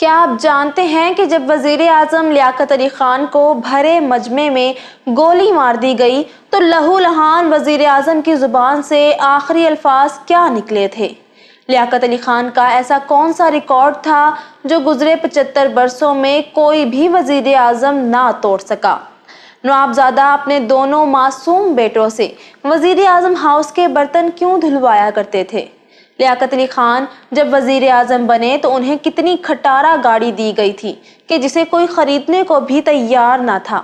کیا آپ جانتے ہیں کہ جب وزیر اعظم لیاقت علی خان کو بھرے مجمع میں گولی مار دی گئی تو لہو لہان وزیر اعظم کی زبان سے آخری الفاظ کیا نکلے تھے؟ لیاقت علی خان کا ایسا کون سا ریکارڈ تھا جو گزرے 75 برسوں میں کوئی بھی وزیر اعظم نہ توڑ سکا؟ نوابزادہ اپنے دونوں معصوم بیٹوں سے وزیر اعظم ہاؤس کے برتن کیوں دھلوایا کرتے تھے؟ لیاقت علی خان جب وزیر اعظم بنے تو انہیں کتنی کھٹارا گاڑی دی گئی تھی کہ جسے کوئی خریدنے کو بھی تیار نہ تھا۔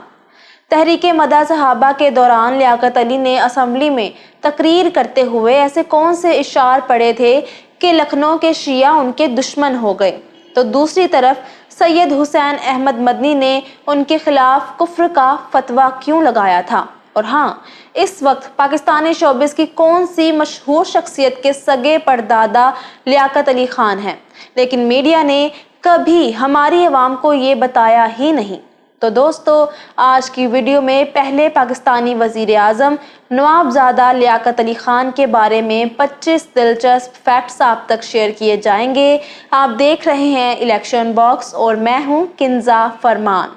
تحریک مدح صحابہ کے دوران لیاقت علی نے اسمبلی میں تقریر کرتے ہوئے ایسے کون سے اشعار پڑھے تھے کہ لکھنؤ کے شیعہ ان کے دشمن ہو گئے؟ تو دوسری طرف سید حسین احمد مدنی نے ان کے خلاف کفر کا فتویٰ کیوں لگایا تھا؟ اور ہاں، اس وقت پاکستانی شوبز کی کون سی مشہور شخصیت کے سگے پردادا لیاقت علی خان ہیں، لیکن میڈیا نے کبھی ہماری عوام کو یہ بتایا ہی نہیں۔ تو دوستو، آج کی ویڈیو میں پہلے پاکستانی وزیر اعظم نوابزادہ لیاقت علی خان کے بارے میں 25 دلچسپ فیکٹس آپ تک شیئر کیے جائیں گے۔ آپ دیکھ رہے ہیں الیکشن باکس اور میں ہوں کنزا فرمان۔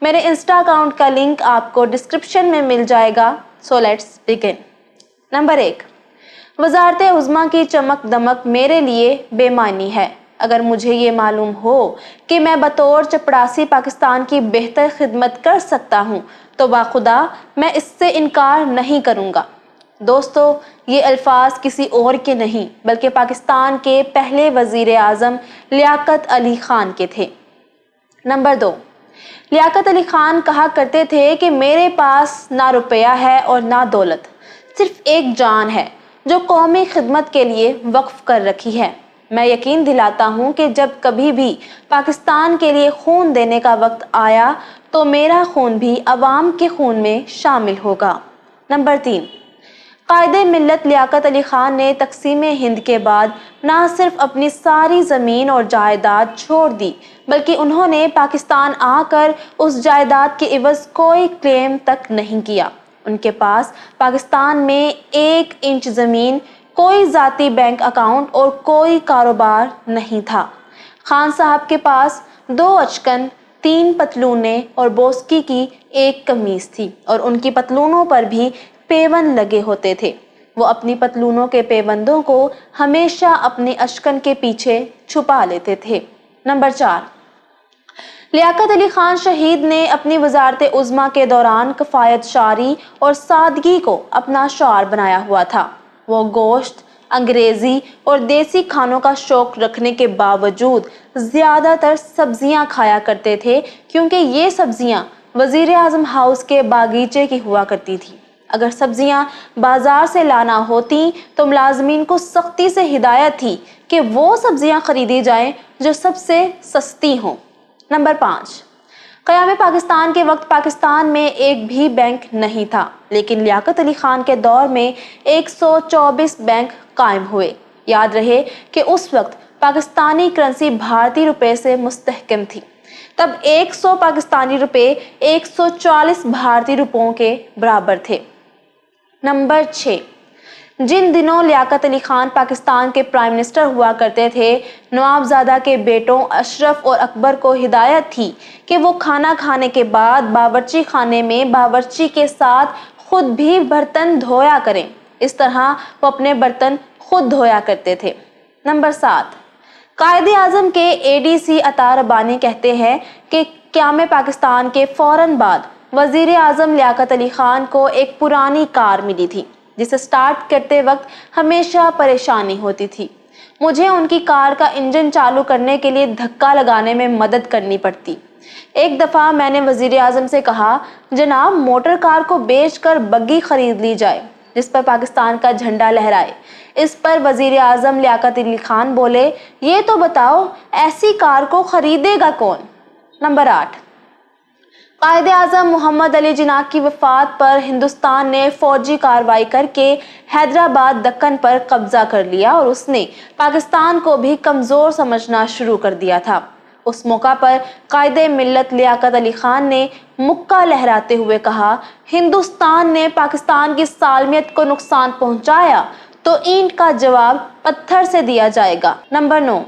میرے انسٹا اکاؤنٹ کا لنک آپ کو ڈسکرپشن میں مل جائے گا۔ So let's begin. نمبر 1، وزارت عظمیٰ کی چمک دمک میرے لیے بے معنی ہے۔ اگر مجھے یہ معلوم ہو کہ میں بطور چپڑاسی پاکستان کی بہتر خدمت کر سکتا ہوں تو باخدا میں اس سے انکار نہیں کروں گا۔ دوستو، یہ الفاظ کسی اور کے نہیں بلکہ پاکستان کے پہلے وزیر اعظم لیاقت علی خان کے تھے۔ نمبر 2، لیاقت علی خان کہا کرتے تھے کہ میرے پاس نہ روپیہ ہے اور نہ دولت، صرف ایک جان ہے جو قومی خدمت کے لیے وقف کر رکھی ہے۔ میں یقین دلاتا ہوں کہ جب کبھی بھی پاکستان کے لیے خون دینے کا وقت آیا تو میرا خون بھی عوام کے خون میں شامل ہوگا۔ نمبر 3، قائد ملت لیاقت علی خان نے تقسیم ہند کے بعد نہ صرف اپنی ساری زمین اور جائیداد چھوڑ دی بلکہ انہوں نے پاکستان آ کر اس جائیداد کے عوض کوئی کلیم تک نہیں کیا۔ ان کے پاس پاکستان میں 1 انچ زمین، کوئی ذاتی بینک اکاؤنٹ اور کوئی کاروبار نہیں تھا۔ خان صاحب کے پاس 2 اچکن، 3 پتلونیں اور بوسکی کی 1 قمیص تھی اور ان کی پتلونوں پر بھی پیوند لگے ہوتے تھے۔ وہ اپنی پتلونوں کے پیوندوں کو ہمیشہ اپنے اشکن کے پیچھے چھپا لیتے تھے۔ نمبر 4، لیاقت علی خان شہید نے اپنی وزارت عظمیٰ کے دوران کفایت شعری اور سادگی کو اپنا شعار بنایا ہوا تھا۔ وہ گوشت، انگریزی اور دیسی کھانوں کا شوق رکھنے کے باوجود زیادہ تر سبزیاں کھایا کرتے تھے کیونکہ یہ سبزیاں وزیر اعظم ہاؤس کے باغیچے کی ہوا کرتی تھی۔ اگر سبزیاں بازار سے لانا ہوتی تو ملازمین کو سختی سے ہدایت تھی کہ وہ سبزیاں خریدی جائیں جو سب سے سستی ہوں۔ نمبر 5، قیام پاکستان کے وقت پاکستان میں ایک بھی بینک نہیں تھا لیکن لیاقت علی خان کے دور میں 124 بینک قائم ہوئے۔ یاد رہے کہ اس وقت پاکستانی کرنسی بھارتی روپے سے مستحکم تھی۔ تب 100 پاکستانی روپے 140 بھارتی روپوں کے برابر تھے۔ نمبر 6، جن دنوں لیاقت علی خان پاکستان کے پرائم منسٹر ہوا کرتے تھے، نوابزادہ کے بیٹوں اشرف اور اکبر کو ہدایت تھی کہ وہ کھانا کھانے کے بعد باورچی خانے میں باورچی کے ساتھ خود بھی برتن دھویا کریں۔ اس طرح وہ اپنے برتن خود دھویا کرتے تھے۔ نمبر 7، قائد اعظم کے ADC عطا ربانی کہتے ہیں کہ قیام پاکستان کے فوراً بعد وزیر اعظم لیاقت علی خان کو ایک پرانی کار ملی تھی جسے سٹارٹ کرتے وقت ہمیشہ پریشانی ہوتی تھی۔ مجھے ان کی کار کا انجن چالو کرنے کے لیے دھکا لگانے میں مدد کرنی پڑتی۔ ایک دفعہ میں نے وزیر اعظم سے کہا، جناب موٹر کار کو بیچ کر بگی خرید لی جائے جس پر پاکستان کا جھنڈا لہرائے۔ اس پر وزیر اعظم لیاقت علی خان بولے، یہ تو بتاؤ ایسی کار کو خریدے گا کون؟ نمبر 8، قائد اعظم محمد علی جناح کی وفات پر ہندوستان نے فوجی کارروائی کر کے حیدرآباد دکن پر قبضہ کر لیا اور اس نے پاکستان کو بھی کمزور سمجھنا شروع کر دیا تھا۔ اس موقع پر قائد ملت لیاقت علی خان نے مکہ لہراتے ہوئے کہا، ہندوستان نے پاکستان کی سالمیت کو نقصان پہنچایا تو اینٹ کا جواب پتھر سے دیا جائے گا۔ نمبر 9،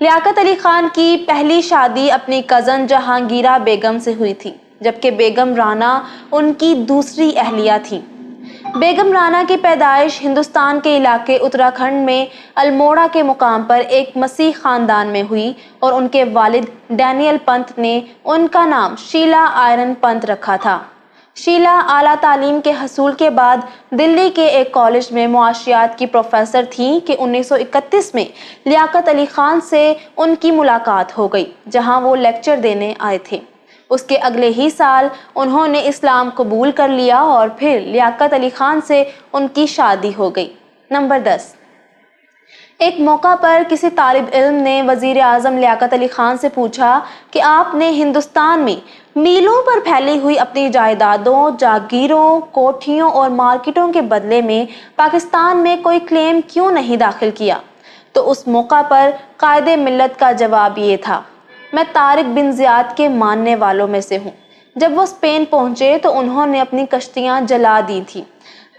لیاقت علی خان کی پہلی شادی اپنی کزن جہانگیرہ بیگم سے ہوئی تھی، جبکہ بیگم رانا ان کی دوسری اہلیہ تھیں۔ بیگم رانا کی پیدائش ہندوستان کے علاقے اتراکھنڈ میں الموڑا کے مقام پر ایک مسیح خاندان میں ہوئی اور ان کے والد ڈینیل پنت نے ان کا نام شیلا آئرن پنت رکھا تھا۔ شیلا اعلیٰ تعلیم کے حصول کے بعد دلی کے ایک کالج میں معاشیات کی پروفیسر تھیں کہ 1931 میں لیاقت علی خان سے ان کی ملاقات ہو گئی، جہاں وہ لیکچر دینے آئے تھے۔ اس کے اگلے ہی سال انہوں نے اسلام قبول کر لیا اور پھر لیاقت علی خان سے ان کی شادی ہو گئی۔ نمبر 10، ایک موقع پر کسی طالب علم نے وزیر اعظم لیاقت علی خان سے پوچھا کہ آپ نے ہندوستان میں میلوں پر پھیلی ہوئی اپنی جائیدادوں، جاگیروں، کوٹھیوں اور مارکیٹوں کے بدلے میں پاکستان میں کوئی کلیم کیوں نہیں داخل کیا؟ تو اس موقع پر قائد ملت کا جواب یہ تھا، میں طارق بن زیاد کے ماننے والوں میں سے ہوں۔ جب وہ اسپین پہنچے تو انہوں نے اپنی کشتیاں جلا دی تھیں۔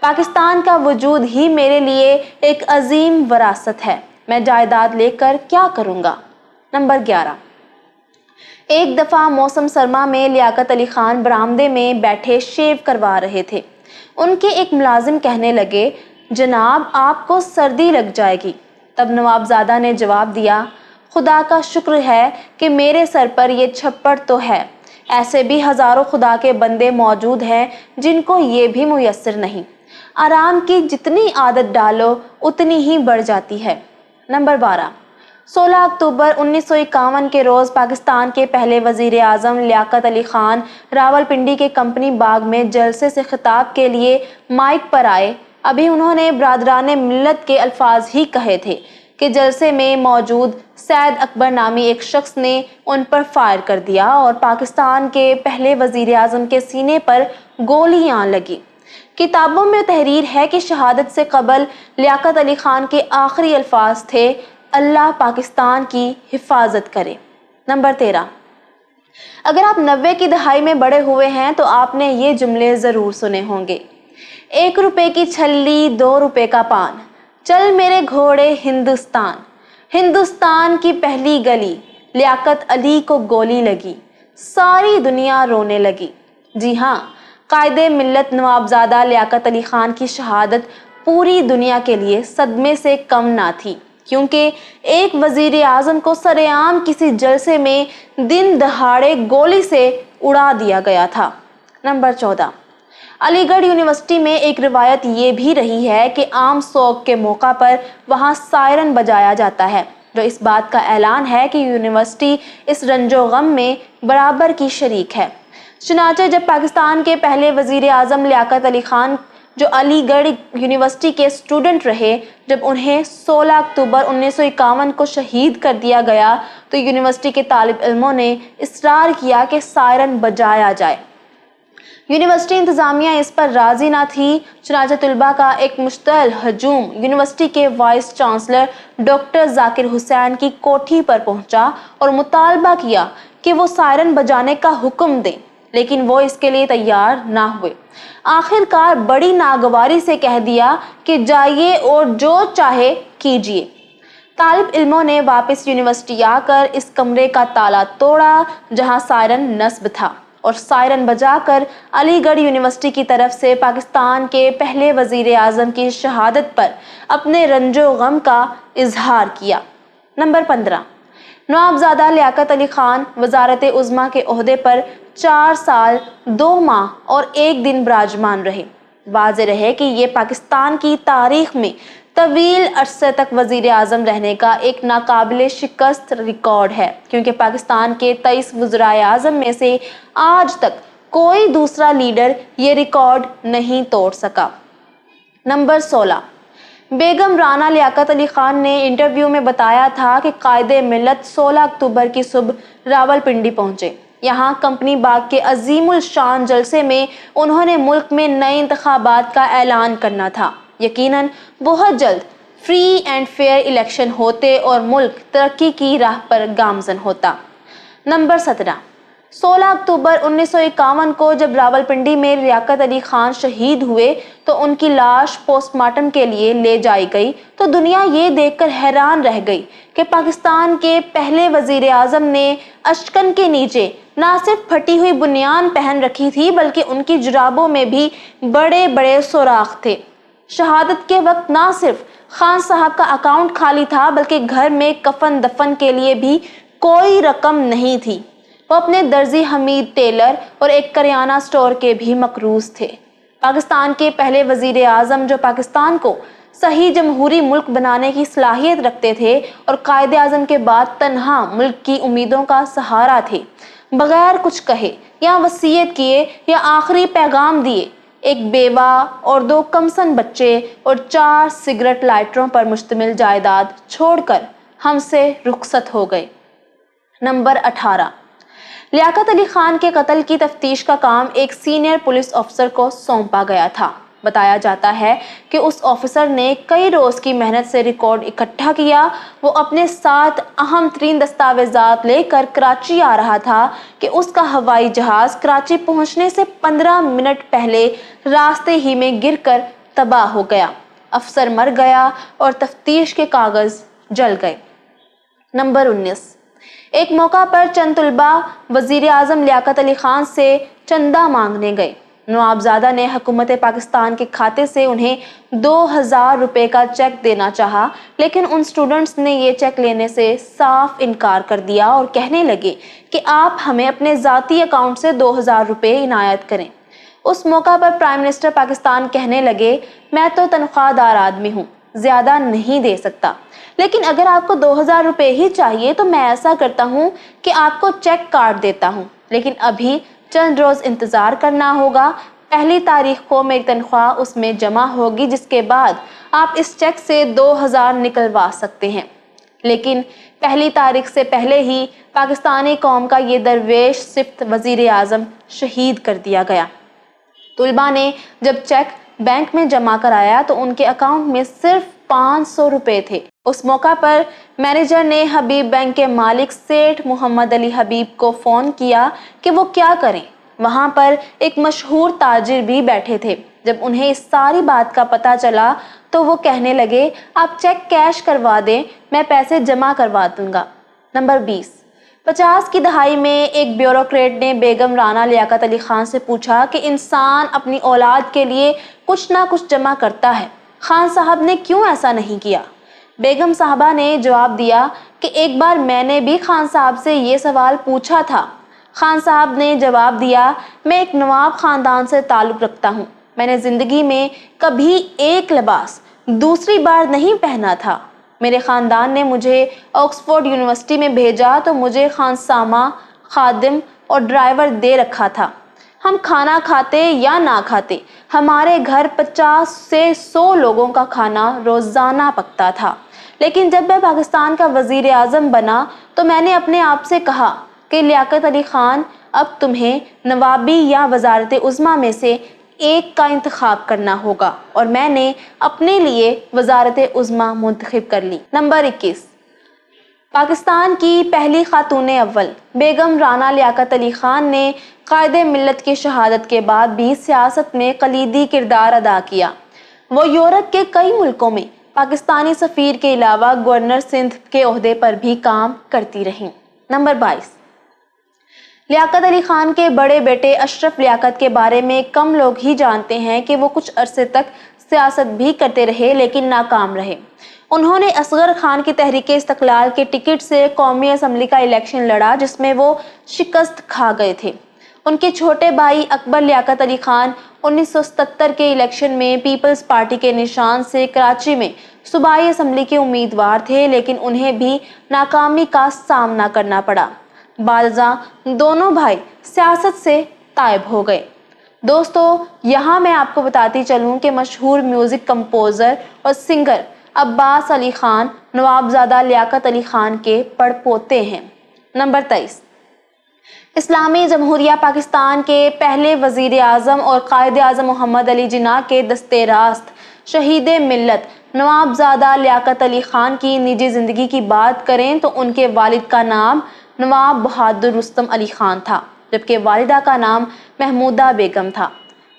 پاکستان کا وجود ہی میرے لیے ایک عظیم وراثت ہے، میں جائیداد لے کر کیا کروں گا؟ نمبر 11، ایک دفعہ موسم سرما میں لیاقت علی خان برآمدے میں بیٹھے شیو کروا رہے تھے۔ ان کے ایک ملازم کہنے لگے، جناب آپ کو سردی لگ جائے گی۔ تب نواب زادہ نے جواب دیا، خدا کا شکر ہے کہ میرے سر پر یہ چھپڑ تو ہے، ایسے بھی ہزاروں خدا کے بندے موجود ہیں جن کو یہ بھی میسر نہیں۔ آرام کی جتنی عادت ڈالو اتنی ہی بڑھ جاتی ہے۔ نمبر 12، 16 اکتوبر 1951 کے روز پاکستان کے پہلے وزیر اعظم لیاقت علی خان راولپنڈی کے کمپنی باغ میں جلسے سے خطاب کے لیے مائک پر آئے۔ ابھی انہوں نے برادران ملت کے الفاظ ہی کہے تھے کہ جلسے میں موجود سید اکبر نامی ایک شخص نے ان پر فائر کر دیا اور پاکستان کے پہلے وزیر اعظم کے سینے پر گولیاں لگی۔ کتابوں میں تحریر ہے کہ شہادت سے قبل لیاقت علی خان کے آخری الفاظ تھے، اللہ پاکستان کی حفاظت کرے۔ نمبر 13، اگر آپ 90 کی دہائی میں بڑے ہوئے ہیں تو آپ نے یہ جملے ضرور سنے ہوں گے، 1 روپے کی چھلی 2 روپے کا پان، چل میرے گھوڑے ہندوستان، ہندوستان کی پہلی گلی، لیاقت علی کو گولی لگی، ساری دنیا رونے لگی۔ جی ہاں، قائد ملت نواب زادہ لیاقت علی خان کی شہادت پوری دنیا کے لیے صدمے سے کم نہ تھی، کیونکہ ایک وزیر اعظم کو سرے عام کسی جلسے میں دن دہاڑے گولی سے اڑا دیا گیا تھا۔ نمبر 14، علی گڑھ یونیورسٹی میں ایک روایت یہ بھی رہی ہے کہ عام سوگ کے موقع پر وہاں سائرن بجایا جاتا ہے، جو اس بات کا اعلان ہے کہ یونیورسٹی اس رنج و غم میں برابر کی شریک ہے۔ چنانچہ جب پاکستان کے پہلے وزیر اعظم لیاقت علی خان، جو علی گڑھ یونیورسٹی کے اسٹوڈنٹ رہے، جب انہیں 16 اکتوبر 1951 کو شہید کر دیا گیا تو یونیورسٹی کے طالب علموں نے اصرار کیا کہ سائرن بجایا جائے۔ یونیورسٹی انتظامیہ اس پر راضی نہ تھی، چنانچہ طلباء کا ایک مشتعل ہجوم یونیورسٹی کے وائس چانسلر ڈاکٹر ذاکر حسین کی کوٹھی پر پہنچا اور مطالبہ کیا کہ وہ سائرن بجانے کا حکم دیں، لیکن وہ اس کے لیے تیار نہ ہوئے۔ آخر کار بڑی ناگواری سے کہہ دیا کہ جائیے اور جو چاہے کیجیے۔ طالب علموں نے واپس یونیورسٹی آ کر اس کمرے کا تالا توڑا جہاں سائرن نصب تھا اور سائرن بجا کر علی گڑھ یونیورسٹی کی طرف سے پاکستان کے پہلے وزیر اعظم کی شہادت پر اپنے رنج و غم کا اظہار کیا۔ نمبر 15، نواب زادہ لیاقت علی خان وزارت عظمیٰ کے عہدے پر 4 سال 2 ماہ اور 1 دن براجمان رہے۔ واضح رہے کہ یہ پاکستان کی تاریخ میں طویل عرصے تک وزیر اعظم رہنے کا ایک ناقابل شکست ریکارڈ ہے، کیونکہ پاکستان کے 23 وزرائے اعظم میں سے آج تک کوئی دوسرا لیڈر یہ ریکارڈ نہیں توڑ سکا۔ نمبر 16، بیگم رانا لیاقت علی خان نے انٹرویو میں بتایا تھا کہ قائد ملت 16 اکتوبر کی صبح راولپنڈی پہنچے۔ یہاں کمپنی باغ کے عظیم الشان جلسے میں انہوں نے ملک میں نئے انتخابات کا اعلان کرنا تھا۔ یقیناً بہت جلد فری اینڈ فیئر الیکشن ہوتے اور ملک ترقی کی راہ پر گامزن ہوتا۔ نمبر 17، 16 اکتوبر 1951 کو جب راولپنڈی میں لیاقت علی خان شہید ہوئے تو ان کی لاش پوسٹ مارٹم کے لیے لے جائی گئی تو دنیا یہ دیکھ کر حیران رہ گئی کہ پاکستان کے پہلے وزیر اعظم نے اشکن کے نیچے نہ صرف پھٹی ہوئی بنیان پہن رکھی تھی بلکہ ان کی جرابوں میں بھی بڑے بڑے سوراخ تھے۔ شہادت کے وقت نہ صرف خان صاحب کا اکاؤنٹ خالی تھا بلکہ گھر میں کفن دفن کے لیے بھی کوئی رقم نہیں تھی۔ وہ اپنے درزی حمید ٹیلر اور ایک کریانہ سٹور کے بھی مقروض تھے۔ پاکستان کے پہلے وزیر اعظم جو پاکستان کو صحیح جمہوری ملک بنانے کی صلاحیت رکھتے تھے اور قائد اعظم کے بعد تنہا ملک کی امیدوں کا سہارا تھے، بغیر کچھ کہے یا وصیت کیے یا آخری پیغام دیے ایک بیوہ اور 2 کمسن بچے اور 4 سگریٹ لائٹروں پر مشتمل جائیداد چھوڑ کر ہم سے رخصت ہو گئے۔ نمبر 18، لیاقت علی خان کے قتل کی تفتیش کا کام ایک سینئر پولیس افسر کو سونپا گیا تھا۔ بتایا جاتا ہے کہ اس آفیسر نے کئی روز کی محنت سے ریکارڈ اکٹھا کیا۔ وہ اپنے ساتھ اہم ترین دستاویزات لے کر کراچی آ رہا تھا کہ اس کا ہوائی جہاز کراچی پہنچنے سے 15 منٹ پہلے راستے ہی میں گر کر تباہ ہو گیا۔ افسر مر گیا اور تفتیش کے کاغذ جل گئے۔ نمبر 19، ایک موقع پر چند طلبہ وزیر اعظم لیاقت علی خان سے چندہ مانگنے گئے۔ نوابزادہ نے حکومت پاکستان کے کھاتے سے انہیں 2000 روپے کا چیک دینا چاہا، لیکن ان سٹوڈنٹس نے یہ چیک لینے سے صاف انکار کر دیا اور کہنے لگے کہ آپ ہمیں اپنے ذاتی اکاؤنٹ سے 2000 روپے عنایت کریں۔ اس موقع پر پرائم منسٹر پاکستان کہنے لگے، میں تو تنخواہ دار آدمی ہوں، زیادہ نہیں دے سکتا، لیکن اگر آپ کو 2000 روپے ہی چاہیے تو میں ایسا کرتا ہوں کہ آپ کو چیک کاٹ دیتا ہوں، لیکن ابھی چند روز انتظار کرنا ہوگا۔ 1 تاریخ کو میری تنخواہ اس میں جمع ہوگی، جس کے بعد آپ اس چیک سے 2000 نکلوا سکتے ہیں۔ لیکن 1 تاریخ سے پہلے ہی پاکستانی قوم کا یہ درویش صفت وزیر اعظم شہید کر دیا گیا۔ طلباء نے جب چیک بینک میں جمع کرایا تو ان کے اکاؤنٹ میں صرف 500 روپے تھے۔ اس موقع پر مینیجر نے حبیب بینک کے مالک سیٹھ محمد علی حبیب کو فون کیا کہ وہ کیا کریں۔ وہاں پر ایک مشہور تاجر بھی بیٹھے تھے۔ جب انہیں اس ساری بات کا پتہ چلا تو وہ کہنے لگے، آپ چیک کیش کروا دیں، میں پیسے جمع کروا دوں گا۔ نمبر 20، 50 کی دہائی میں ایک بیوروکریٹ نے بیگم رانا لیاقت علی خان سے پوچھا کہ انسان اپنی اولاد کے لیے کچھ نہ کچھ جمع کرتا ہے، خان صاحب نے کیوں ایسا نہیں کیا؟ بیگم صاحبہ نے جواب دیا کہ ایک بار میں نے بھی خان صاحب سے یہ سوال پوچھا تھا۔ خان صاحب نے جواب دیا، میں ایک نواب خاندان سے تعلق رکھتا ہوں، میں نے زندگی میں کبھی ایک لباس دوسری بار نہیں پہنا تھا۔ میرے خاندان نے مجھے آکسفورڈ یونیورسٹی میں بھیجا تو مجھے خانسامہ، خادم اور ڈرائیور دے رکھا تھا۔ ہم کھانا کھاتے یا نہ کھاتے، ہمارے گھر 50 سے 100 لوگوں کا کھانا روزانہ پکتا تھا۔ لیکن جب میں پاکستان کا وزیر اعظم بنا تو میں نے اپنے آپ سے کہا کہ لیاقت علی خان، اب تمہیں نوابی یا وزارت عظمیٰ میں سے ایک کا انتخاب کرنا ہوگا، اور میں نے اپنے لیے وزارت عظمیٰ منتخب کر لی۔ نمبر 21، پاکستان کی پہلی خاتون اول بیگم رانا لیاقت علی خان نے قائد ملت کی شہادت کے بعد بھی سیاست میں کلیدی کردار ادا کیا۔ وہ یورپ کے کئی ملکوں میں پاکستانی سفیر کے علاوہ گورنر سندھ کے عہدے پر بھی کام کرتی رہیں۔ نمبر 22، لیاقت علی خان کے بڑے بیٹے اشرف لیاقت کے بارے میں کم لوگ ہی جانتے ہیں کہ وہ کچھ عرصے تک سیاست بھی کرتے رہے لیکن ناکام رہے۔ انہوں نے اصغر خان کی تحریک استقلال کے ٹکٹ سے قومی اسمبلی کا الیکشن لڑا، جس میں وہ شکست کھا گئے تھے۔ ان کے چھوٹے بھائی اکبر لیاقت علی خان 1977 کے الیکشن میں پیپلز پارٹی کے نشان سے کراچی میں صوبائی اسمبلی کے امیدوار تھے، لیکن انہیں بھی ناکامی کا سامنا کرنا پڑا۔ بعد ازاں دونوں بھائی سیاست سے طائب ہو گئے۔ دوستو، یہاں میں آپ کو بتاتی چلوں کہ مشہور میوزک کمپوزر اور سنگر عباس علی خان نوابزادہ لیاقت علی خان کے پڑپوتے ہیں۔ نمبر 23، اسلامی جمہوریہ پاکستان کے پہلے وزیر اعظم اور قائد اعظم محمد علی جناح کے دستے راست شہید ملت نوابزادہ لیاقت علی خان کی نجی زندگی کی بات کریں تو ان کے والد کا نام نواب بہادر رستم علی خان تھا۔ جبکہ والدہ کا نام محمودہ بیگم تھا۔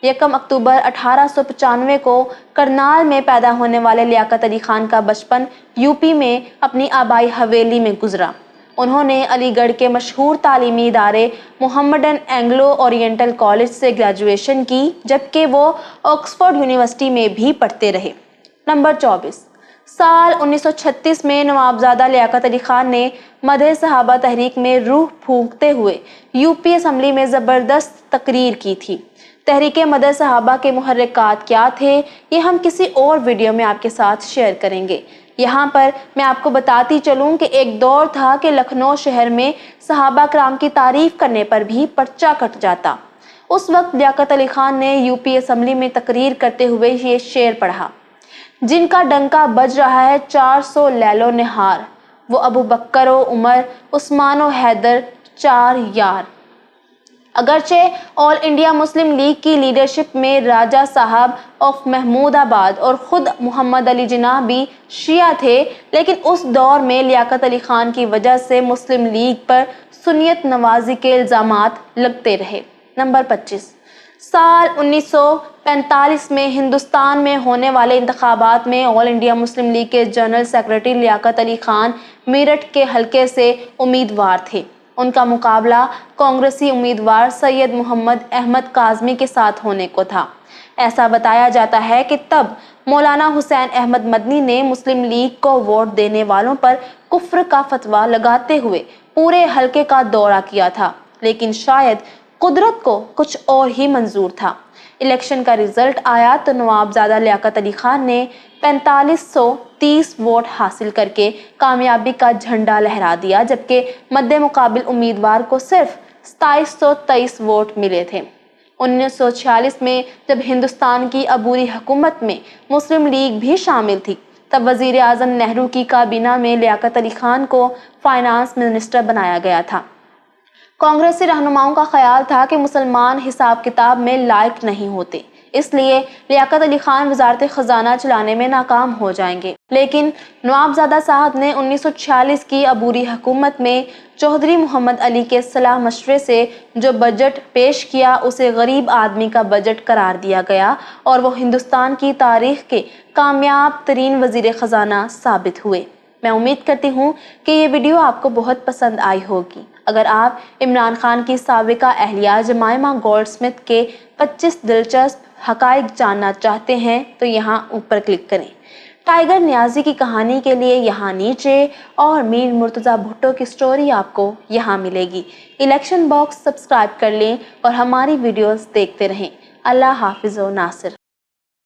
1 اکتوبر 1895 کو کرنال میں پیدا ہونے والے لیاقت علی خان کا بچپن یوپی میں اپنی آبائی حویلی میں گزرا۔ انہوں نے علی گڑھ کے مشہور تعلیمی ادارے محمڈن اینگلو اورینٹل کالج سے گریجویشن کی، جبکہ وہ آکسفورڈ یونیورسٹی میں بھی پڑھتے رہے۔ نمبر 24، سال 1936 میں نوابزادہ لیاقت علی خان نے مدح صحابہ تحریک میں روح پھونکتے ہوئے یوپی اسمبلی میں زبردست تقریر کی تھی۔ تحریک مدح صحابہ کے محرکات کیا تھے، یہ ہم کسی اور ویڈیو میں آپ کے ساتھ شیئر کریں گے۔ یہاں پر میں آپ کو بتاتی چلوں کہ ایک دور تھا کہ لکھنؤ شہر میں صحابہ کرام کی تعریف کرنے پر بھی پرچہ کٹ جاتا۔ اس وقت لیاقت علی خان نے یوپی اسمبلی میں تقریر کرتے ہوئے یہ شعر پڑھا: جن کا ڈنکا بج رہا ہے 400 لیل و نہار، وہ ابو بکر و عمر، عثمان و حیدر، 4 یار۔ اگرچہ آل انڈیا مسلم لیگ کی لیڈرشپ میں راجہ صاحب آف محمود آباد اور خود محمد علی جناح بھی شیعہ تھے، لیکن اس دور میں لیاقت علی خان کی وجہ سے مسلم لیگ پر سنیت نوازی کے الزامات لگتے رہے۔ نمبر 25، سال 1945 میں ہندوستان میں ہونے والے انتخابات میں آل انڈیا مسلم لیگ کے جنرل سیکرٹری لیاقت علی خان میرٹھ کے حلقے سے امیدوار تھے۔ ان کا مقابلہ کانگریسی امیدوار سید محمد احمد کاظمی کے ساتھ ہونے کو تھا۔ ایسا بتایا جاتا ہے کہ تب مولانا حسین احمد مدنی نے مسلم لیگ کو ووٹ دینے والوں پر کفر کا فتویٰ لگاتے ہوئے پورے حلقے کا دورہ کیا تھا، لیکن شاید قدرت کو کچھ اور ہی منظور تھا۔ الیکشن کا رزلٹ آیا تو نوابزادہ لیاقت علی خان نے 4530 ووٹ حاصل کر کے کامیابی کا جھنڈا لہرا دیا، جبکہ مد مقابل امیدوار کو صرف 2723 ووٹ ملے تھے۔ 1946 میں جب ہندوستان کی عبوری حکومت میں مسلم لیگ بھی شامل تھی، تب وزیر اعظم نہرو کی کابینہ میں لیاقت علی خان کو فائنانس منسٹر بنایا گیا تھا۔ کانگریسی رہنماؤں کا خیال تھا کہ مسلمان حساب کتاب میں لائق نہیں ہوتے، اس لیے لیاقت علی خان وزارت خزانہ چلانے میں ناکام ہو جائیں گے، لیکن نوابزادہ صاحب نے 1946 کی عبوری حکومت میں چودھری محمد علی کے صلاح مشورے سے جو بجٹ پیش کیا اسے غریب آدمی کا بجٹ قرار دیا گیا، اور وہ ہندوستان کی تاریخ کے کامیاب ترین وزیر خزانہ ثابت ہوئے۔ میں امید کرتی ہوں کہ یہ ویڈیو آپ کو بہت پسند آئی ہوگی۔ اگر آپ عمران خان کی سابقہ اہلیہ جمائمہ گولڈ سمتھ کے 25 دلچسپ حقائق جاننا چاہتے ہیں تو یہاں اوپر کلک کریں۔ ٹائیگر نیازی کی کہانی کے لیے یہاں نیچے، اور میر مرتضیٰ بھٹو کی سٹوری آپ کو یہاں ملے گی۔ الیکشن باکس سبسکرائب کر لیں اور ہماری ویڈیوز دیکھتے رہیں۔ اللہ حافظ و ناصر۔